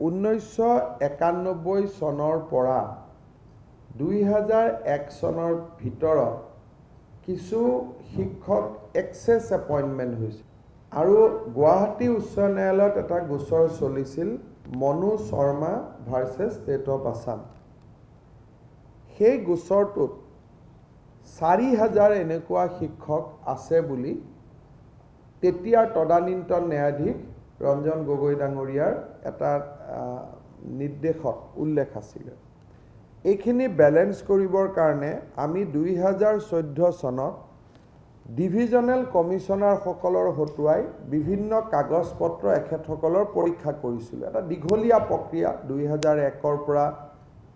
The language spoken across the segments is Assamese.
1991 চনৰ পৰা 2001 চনৰ ভিতৰত কিছু শিক্ষক এক্সেছ এপইণ্টমেণ্ট হৈছিল আৰু গুৱাহাটী উচ্চ ন্যায়ালয়ত এটা গোচৰ চলিছিল Manu Sharma versus state of Assam. সেই গোচৰটোত 4000 এনেকুৱা শিক্ষক আছে বুলি তেতিয়াৰ তদানীন্তন ন্যায়াধীশ ৰঞ্জন গগৈ ডাঙৰীয়াৰ এটা নিৰ্দেশত উল্লেখ আছিল। এইখিনি বেলেন্স কৰিবৰ কাৰণে আমি 2014 চনত ডিভিজনেল কমিশনাৰসকলৰ হতুৱাই বিভিন্ন কাগজ পত্ৰ এখেতসকলৰ পৰীক্ষা কৰিছিল। এটা দীঘলীয়া প্ৰক্ৰিয়া 2001 পৰা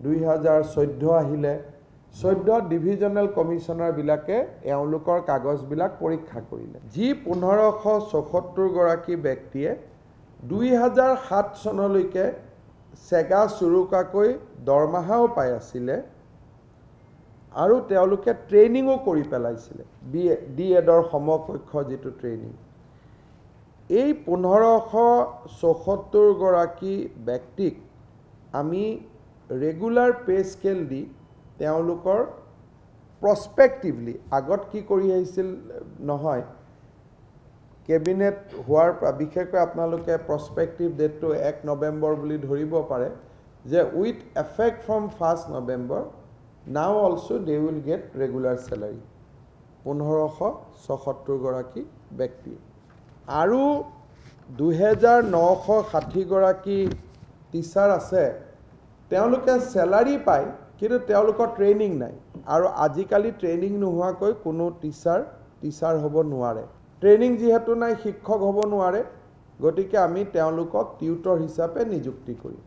2014 আহিলে 14 ডিভিজনেল কমিশনাৰবিলাকে এওঁলোকৰ কাগজবিলাক পৰীক্ষা কৰিলে। যি 1574 গৰাকী ব্যক্তিয়ে 2007 চনলৈকে চেগা চুৰুকাকৈ দৰমহাও পাই আছিলে আৰু তেওঁলোকে ট্ৰেইনিঙো কৰি পেলাইছিলে DED সমকক্ষ যিটো ট্ৰেইনিং। এই 1574 গৰাকী ব্যক্তিক আমি ৰেগুলাৰ পে স্কেল দি তেওঁলোকৰ প্ৰস্পেক্টিভলি আগত কি কৰি আহিছিল নহয়, কেবিনেট হোৱাৰ বিশেষকৈ আপোনালোকে প্ৰস্পেক্টিভ ডেটটো 1 নৱেম্বৰ বুলি ধৰিব পাৰে যে উইথ এফেক্ট ফ্ৰম 1 নৱেম্বৰ নাও also they will get regular salary. 1574 গৰাকী ব্যক্তি আৰু 2960 গৰাকী টিচাৰ আছে, তেওঁলোকে চেলাৰী পায় কিন্তু তেওঁলোকৰ ট্ৰেইনিং নাই আৰু আজিকালি ট্ৰেইনিং নোহোৱাকৈ কোনো টিচাৰ হ'ব নোৱাৰে। ট্ৰেইনিং যিহেতু নাই শিক্ষক হ'ব নোৱাৰে, গতিকে আমি তেওঁলোকক টিউটৰ হিচাপে নিযুক্তি কৰিম।